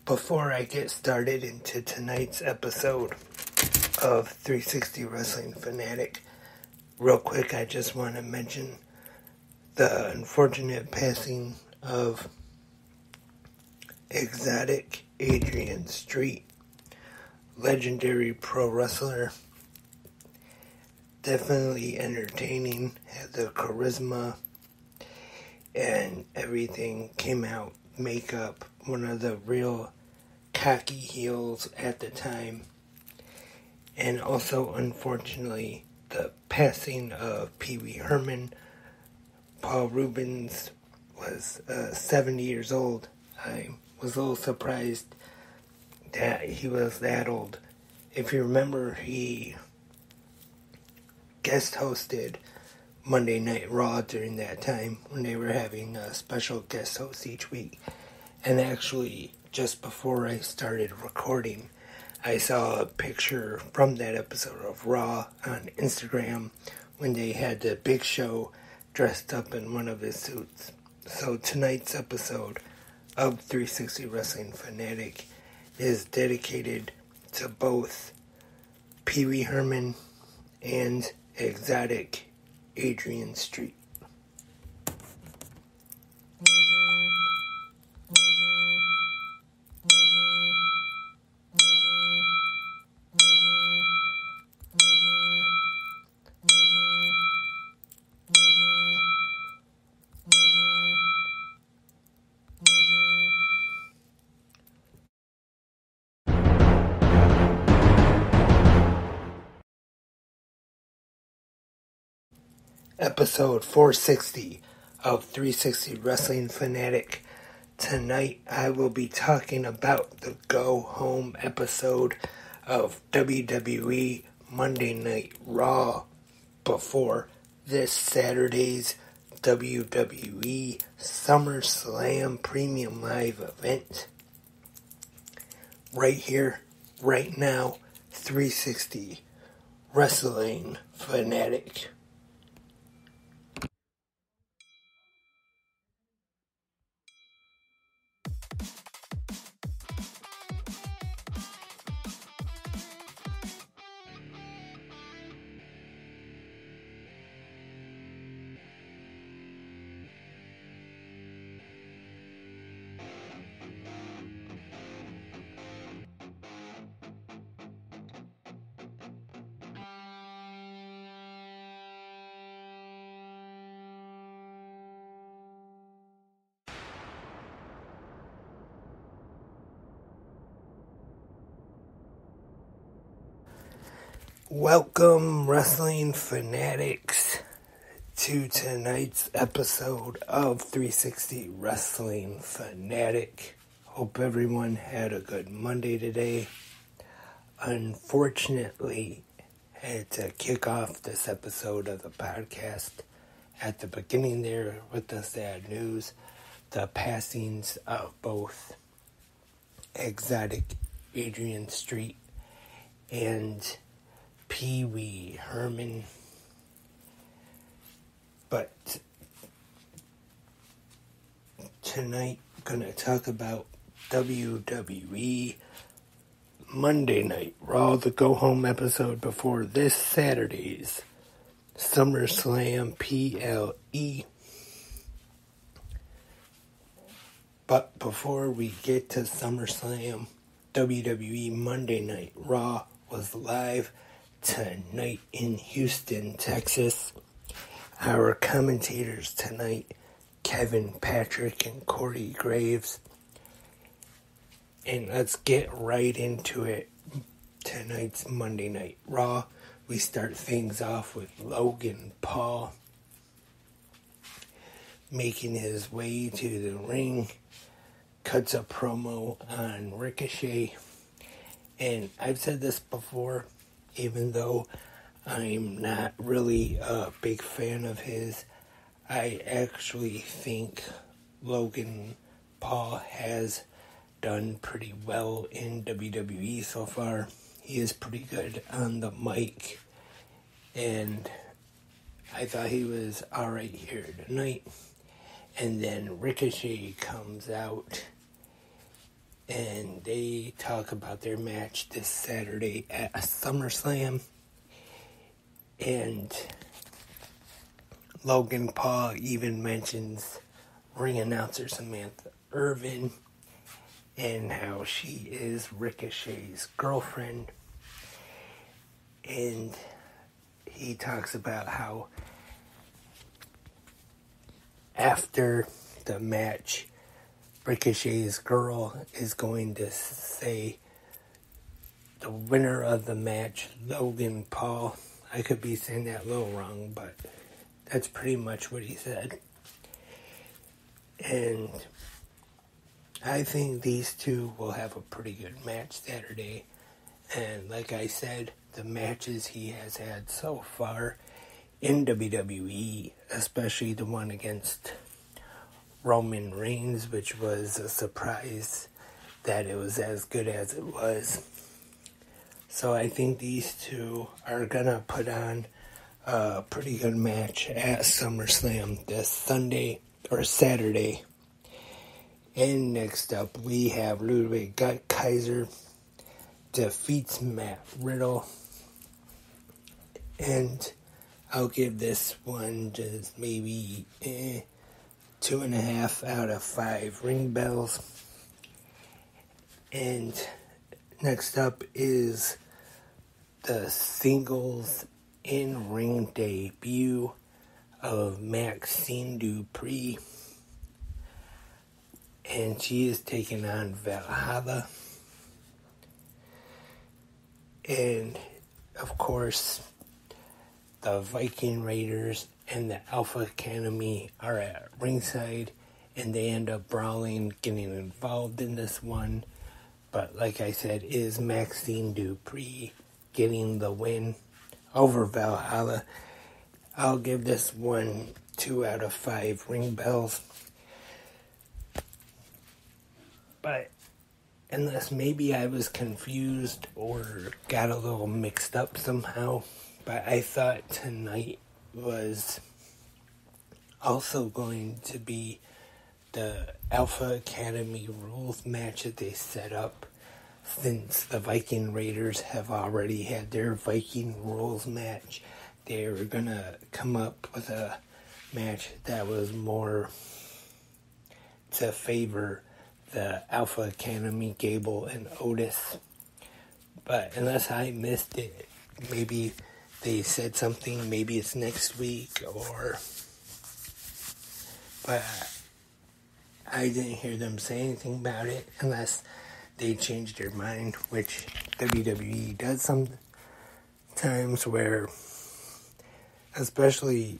Before I get started into tonight's episode of 360 Wrestling Fanatic, real quick, I just want to mention the unfortunate passing of Exotic Adrian Street, legendary pro wrestler. Definitely entertaining, had the charisma and everything, came out, makeup, one of the real cocky heels at the time. And also, unfortunately, the passing of Pee Wee Herman. Paul Rubens was 70 years old. I was a little surprised that he was that old. If you remember, he guest hosted Monday Night RAW during that time when they were having a special guest host each week. And actually, just before I started recording, I saw a picture from that episode of Raw on Instagram when they had the Big Show dressed up in one of his suits. So tonight's episode of 360 Wrestling Fanatic is dedicated to both Pee Wee Herman and Exotic Adrian Street. Episode 460 of 360 Wrestling Fanatic. Tonight I will be talking about the Go Home episode of WWE Monday Night RAW before this Saturday's WWE SummerSlam Premium Live event. Right here, right now, 360 Wrestling Fanatic. Welcome, wrestling fanatics, to tonight's episode of 360 Wrestling Fanatic. Hope everyone had a good Monday today. Unfortunately, I had to kick off this episode of the podcast at the beginning there with the sad news, the passings of both Exotic Adrian Street and Pee Wee Herman. But tonight I'm gonna talk about WWE Monday Night RAW, the Go Home episode before this Saturday's SummerSlam PLE. But before we get to SummerSlam, WWE Monday Night RAW was live tonight in Houston, Texas. Our commentators tonight, Kevin Patrick and Corey Graves. And let's get right into it. Tonight's Monday Night Raw. We start things off with Logan Paul making his way to the ring, cuts a promo on Ricochet. And I've said this before, even though I'm not really a big fan of his, I actually think Logan Paul has done pretty well in WWE so far. He is pretty good on the mic, and I thought he was alright here tonight. 9 and then Ricochet comes out and they talk about their match this Saturday at SummerSlam. And Logan Paul even mentions ring announcer Samantha Irvin and how she is Ricochet's girlfriend. And he talks about how after the match, Ricochet's girl is going to say the winner of the match, Logan Paul. I could be saying that a little wrong, but that's pretty much what he said. And I think these two will have a pretty good match Saturday. And like I said, the matches he has had so far in WWE, especially the one against Roman Reigns, which was a surprise that it was as good as it was. So I think these two are going to put on a pretty good match at SummerSlam this Sunday or Saturday. And next up we have Ludwig Kaiser defeats Matt Riddle. And I'll give this one just maybe 2.5 out of 5 ring bells. And next up is the singles in-ring debut of Maxine Dupree. And she is taking on Valhalla. And of course, the Viking Raiders and the Alpha Academy are at ringside, and they end up brawling, getting involved in this one. But like I said, is Maxine Dupree getting the win over Valhalla. I'll give this one 2 out of 5 ring bells. But unless maybe I was confused or got a little mixed up somehow, but I thought tonight was also going to be the Alpha Academy rules match that they set up, since the Viking Raiders have already had their Viking rules match. They were going to come up with a match that was more to favor the Alpha Academy, Gable and Otis. But unless I missed it, maybe they said something, maybe it's next week, but I didn't hear them say anything about it unless they changed their mind, which WWE does sometimes, where, especially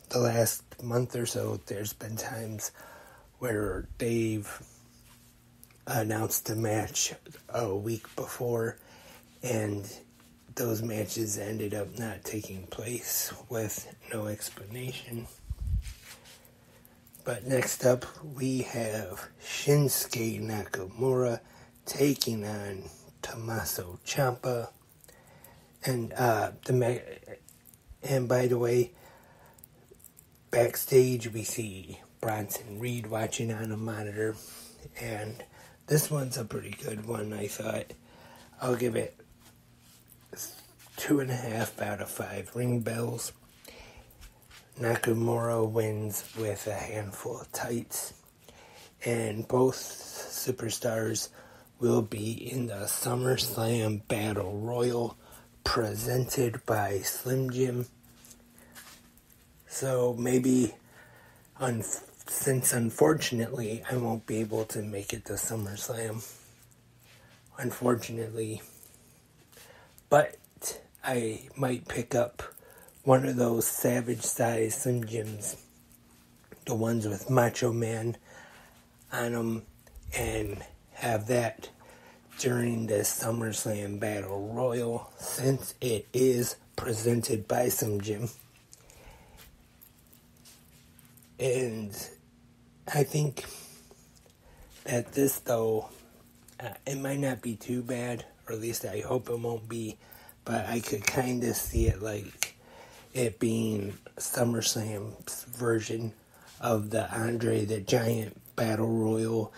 the last month or so, there's been times where they've announced a match a week before, and those matches ended up not taking place with no explanation. But next up, we have Shinsuke Nakamura taking on Tommaso Ciampa. And by the way, backstage we see Bronson Reed watching on a monitor, and this one's a pretty good one, I thought. I'll give it 2.5 out of 5 ring bells. Nakamura wins with a handful of tights, and both superstars will be in the SummerSlam Battle Royal presented by Slim Jim. So maybe, since unfortunately I won't be able to make it to SummerSlam, unfortunately, but I might pick up one of those savage-sized Slim Jims, the ones with Macho Man on them, and have that during the SummerSlam Battle Royal, since it is presented by Slim Jim. And I think that this, though, it might not be too bad, or at least I hope it won't be, but I could kind of see it like it being SummerSlam's version of the Andre the Giant Battle Royal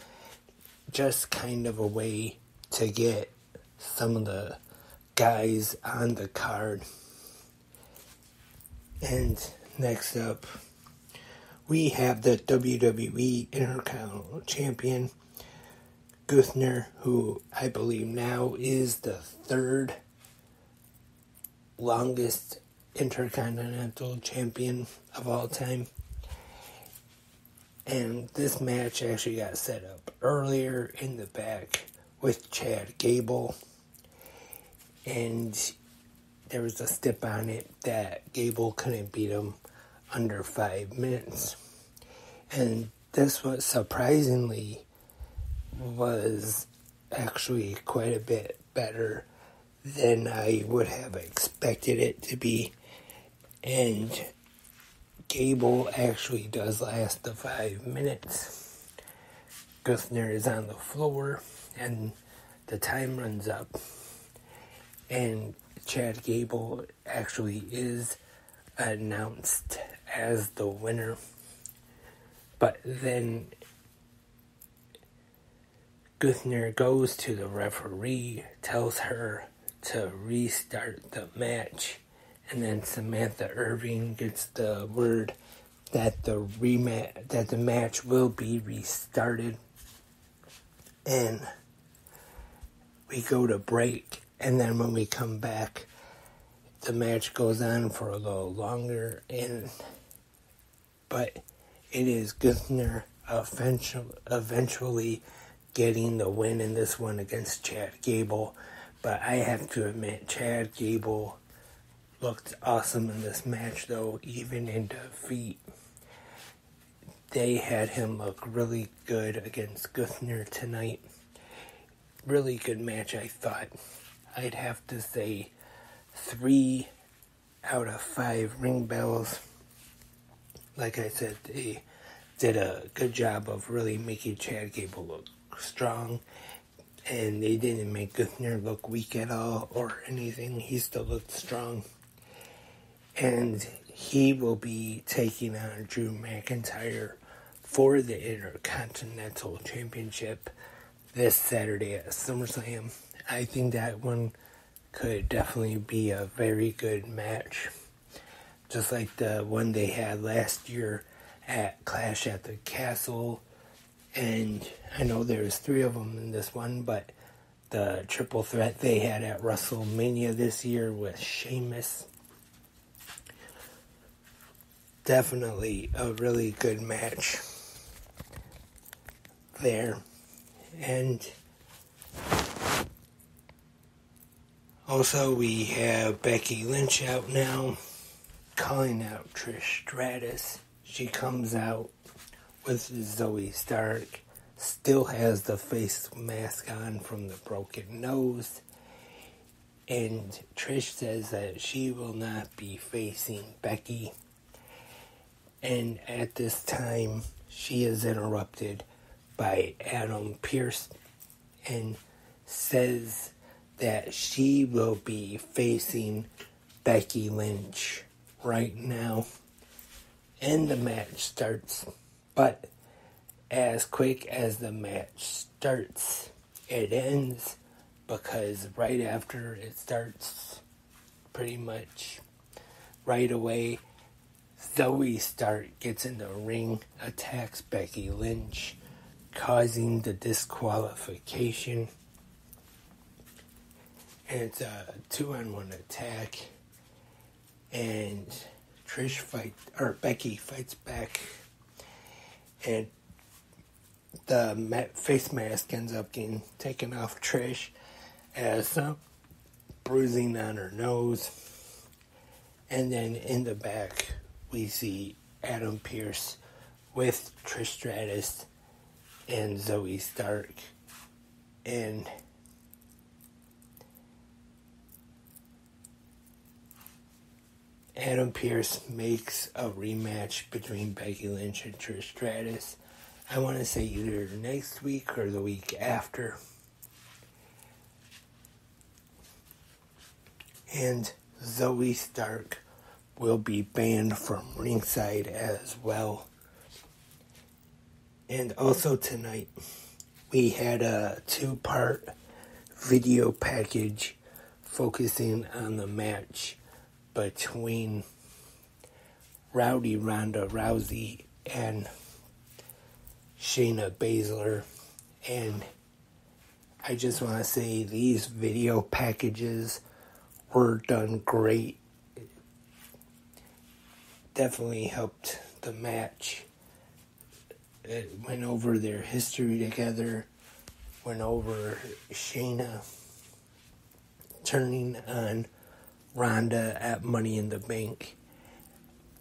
just kind of a way to get some of the guys on the card. And next up, we have the WWE Intercontinental Champion, Gunther, who I believe now is the third longest Intercontinental Champion of all time. And this match actually got set up earlier in the back with Chad Gable. And there was a stip on it that Gable couldn't beat him under 5 minutes. And this was surprisingly was actually quite a bit better than I would have expected it to be. And Gable actually does last the 5 minutes. Gunther is on the floor and the time runs up. And Chad Gable actually is announced as the winner. But then Gunther goes to the referee, tells her to restart the match, and then Samantha Irving gets the word that the match will be restarted. And we go to break, and then when we come back, the match goes on for a little longer, but it is Gunther eventually getting the win in this one against Chad Gable. But I have to admit, Chad Gable looked awesome in this match, though, even in defeat. They had him look really good against Gunther tonight. Really good match, I thought. I'd have to say 3 out of 5 ring bells. Like I said, they did a good job of really making Chad Gable look strong, and they didn't make Gunther look weak at all or anything. He still looked strong. And he will be taking on Drew McIntyre for the Intercontinental Championship this Saturday at SummerSlam. I think that one could definitely be a very good match. Just like the one they had last year at Clash at the Castle. And I know there's 3 of them in this one, but the triple threat they had at WrestleMania this year with Sheamus. Definitely a really good match there. And also we have Becky Lynch out now, calling out Trish Stratus. She comes out with Zoe Stark, still has the face mask on from the broken nose, and Trish says that she will not be facing Becky. And at this time, she is interrupted by Adam Pearce and says that she will be facing Becky Lynch right now. And the match starts. But as quick as the match starts, it ends, because right after it starts, pretty much right away, Zoe Stark gets in the ring, attacks Becky Lynch, causing the disqualification. And it's a 2-on-1 attack, and Becky fights back, and the face mask ends up getting taken off Trish, as some bruising on her nose. And then in the back, we see Adam Pearce with Trish Stratus and Zoe Stark. And Adam Pearce makes a rematch between Becky Lynch and Trish Stratus. I want to say either next week or the week after. And Zoe Stark will be banned from ringside as well. And also tonight, we had a 2-part video package focusing on the match between Rowdy Ronda Rousey and Shayna Baszler. And I just want to say these video packages were done great. Definitely helped the match. It went over their history together, went over Shayna turning on Ronda at Money in the Bank.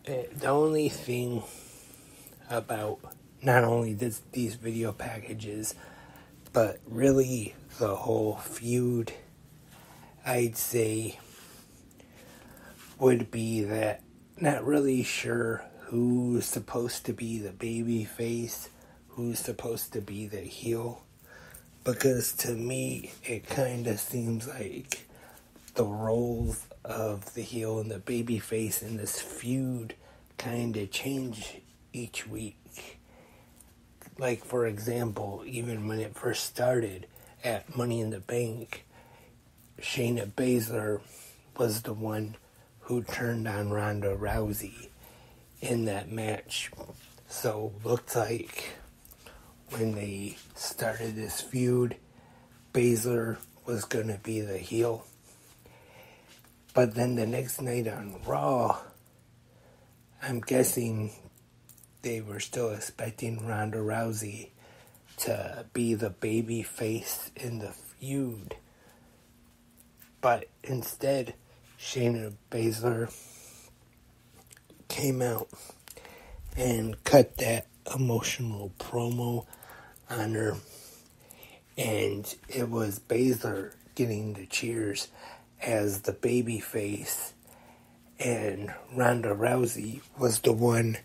The only thing about not only these video packages, but really the whole feud, I'd say, would be that not really sure who's supposed to be the baby face, who's supposed to be the heel. Because to me, it kind of seems like the roles of the heel and the baby face in this feud kind of change each week. Like, for example, even when it first started at Money in the Bank, Shayna Baszler was the one who turned on Ronda Rousey in that match. So, looked like when they started this feud, Baszler was going to be the heel. But then the next night on Raw, I'm guessing they were still expecting Ronda Rousey to be the baby face in the feud. But instead, Shayna Baszler came out and cut that emotional promo on her. And it was Baszler getting the cheers as the baby face, and Ronda Rousey was the one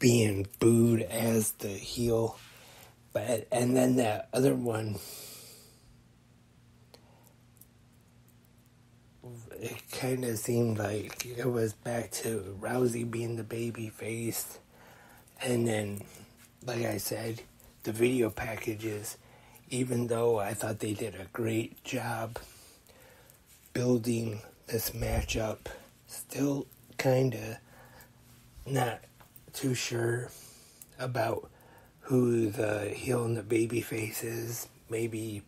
being booed as the heel. And then that other one, it kind of seemed like it was back to Rousey being the baby face. And then, like I said, the video packages, even though I thought they did a great job building this matchup, still kind of not too sure about who the heel and the baby face is. Maybe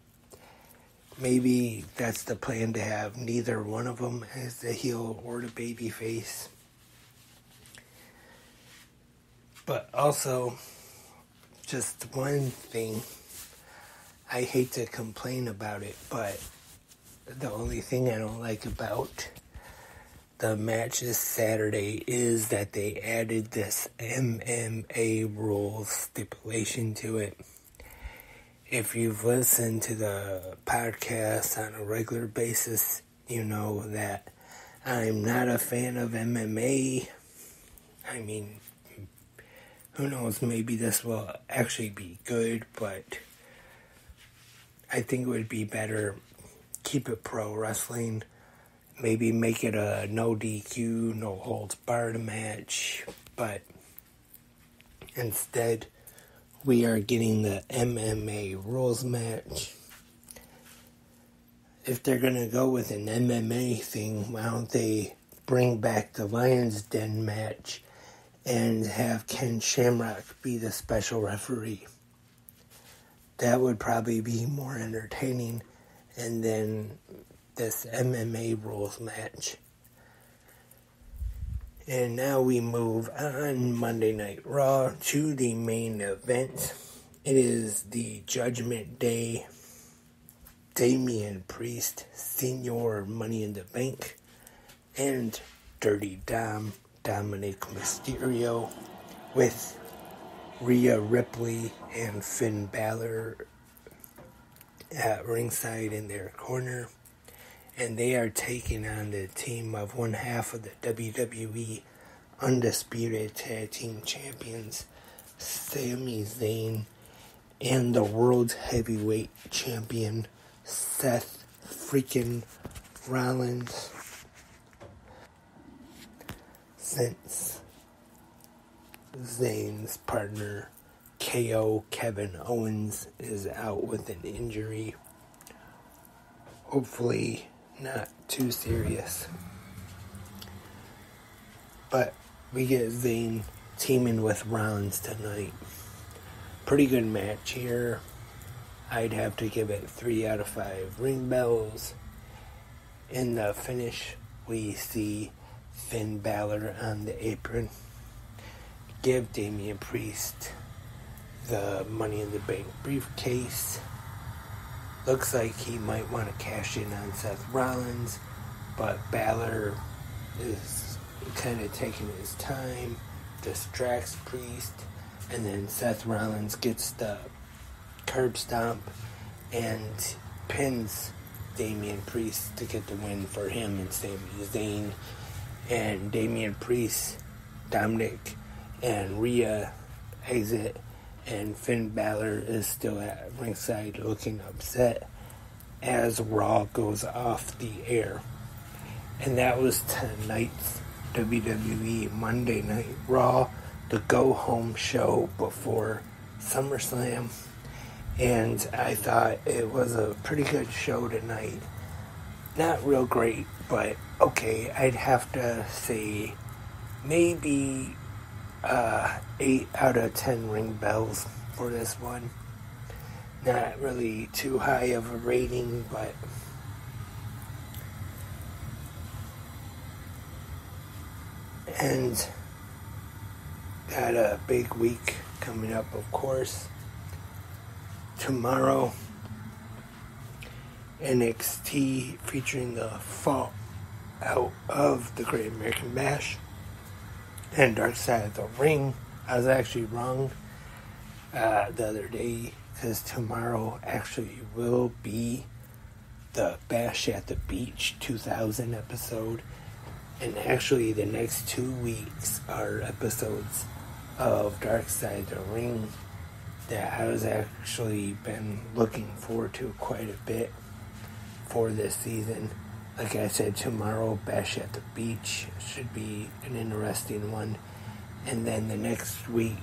that's the plan, to have neither one of them as the heel or the baby face. But also, just one thing, I hate to complain about it, but the only thing I don't like about the match this Saturday is that they added this MMA rules stipulation to it. If you've listened to the podcast on a regular basis, you know that I'm not a fan of MMA. I mean, who knows, maybe this will actually be good, but I think it would be better, keep it pro wrestling. Maybe make it a no DQ, no holds barred match. But instead, we are getting the MMA rules match. If they're going to go with an MMA thing, why don't they bring back the Lion's Den match and have Ken Shamrock be the special referee? That would probably be more entertaining. And then this MMA rules match. And now we move on Monday Night Raw to the main event. It is the Judgment Day, Damian Priest, Senior Money in the Bank, and Dirty Dom, Dominic Mysterio, with Rhea Ripley and Finn Balor at ringside in their corner. And they are taking on the team of one half of the WWE Undisputed Tag Team Champions, Sami Zayn, and the World Heavyweight Champion, Seth freaking Rollins. Since Zayn's partner, KO Kevin Owens is out with an injury. Hopefully not too serious. But we get Zayn teaming with Rollins tonight. Pretty good match here. I'd have to give it 3 out of 5 ring bells. In the finish, we see Finn Balor on the apron give Damian Priest the Money in the Bank briefcase. Looks like he might want to cash in on Seth Rollins, but Balor is kind of taking his time, distracts Priest, and then Seth Rollins gets the curb stomp and pins Damian Priest to get the win for him and Sami Zayn. And Damian Priest, Dominic, and Rhea exit, and Finn Balor is still at ringside looking upset as Raw goes off the air. And that was tonight's WWE Monday Night RAW, the go-home show before SummerSlam. And I thought it was a pretty good show tonight. Not real great, but okay. I'd have to say maybe 8 out of 10 ring bells for this one. Not really too high of a rating, but and got a big week coming up, of course. Tomorrow, NXT featuring the fallout of the Great American Bash and Dark Side of the Ring. I was actually wrong the other day, because tomorrow actually will be the Bash at the Beach 2000 episode, and actually the next 2 weeks are episodes of Dark Side of the Ring that I was actually been looking forward to quite a bit for this season. Like I said, tomorrow, Bash at the Beach should be an interesting one. And then the next week,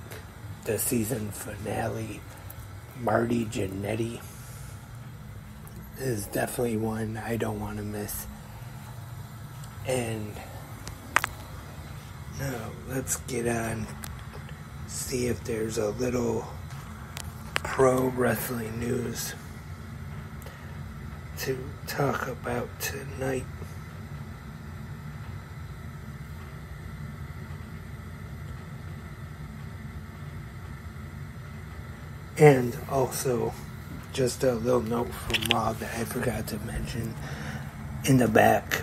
the season finale, Marty Jannetty, is definitely one I don't want to miss. And now let's get on, see if there's a little pro wrestling news to talk about tonight. And also, just a little note from Raw that I forgot to mention. In the back,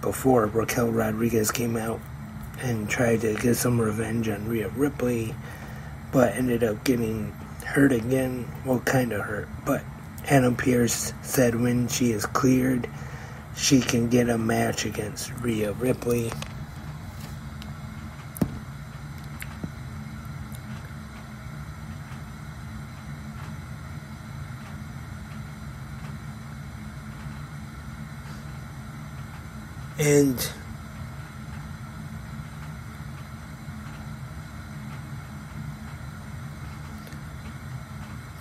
before Raquel Rodriguez came out and tried to get some revenge on Rhea Ripley, but ended up getting hurt again. Well, kind of hurt, but Adam Pearce said when she is cleared, she can get a match against Rhea Ripley. And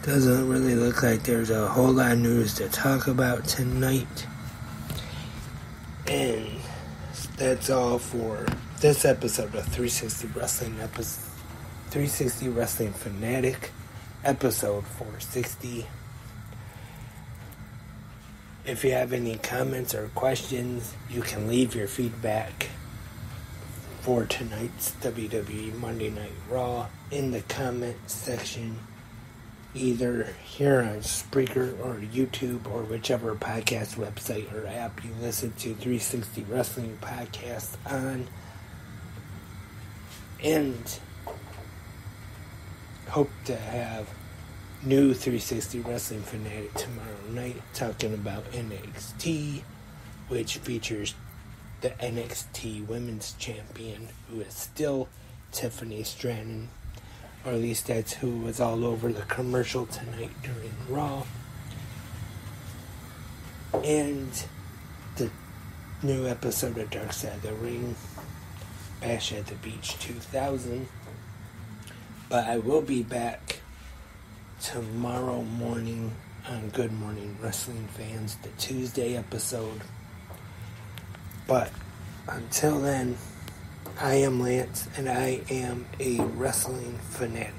doesn't really look like there's a whole lot of news to talk about tonight. And that's all for this episode of 360 Wrestling Fanatic, episode 460. If you have any comments or questions, you can leave your feedback for tonight's WWE Monday Night RAW in the comment section, either here on Spreaker or YouTube or whichever podcast website or app you listen to 360 Wrestling Podcast on. And hope to have new 360 Wrestling Fanatic tomorrow night talking about NXT, which features the NXT Women's Champion, who is still Tiffany Stratton, or at least that's who was all over the commercial tonight during Raw. And the new episode of Dark Side of the Ring Bash at the Beach 2000. But I will be back tomorrow morning on Good Morning Wrestling Fans, the Tuesday episode. But until then, I am Lance, and I am a wrestling fanatic.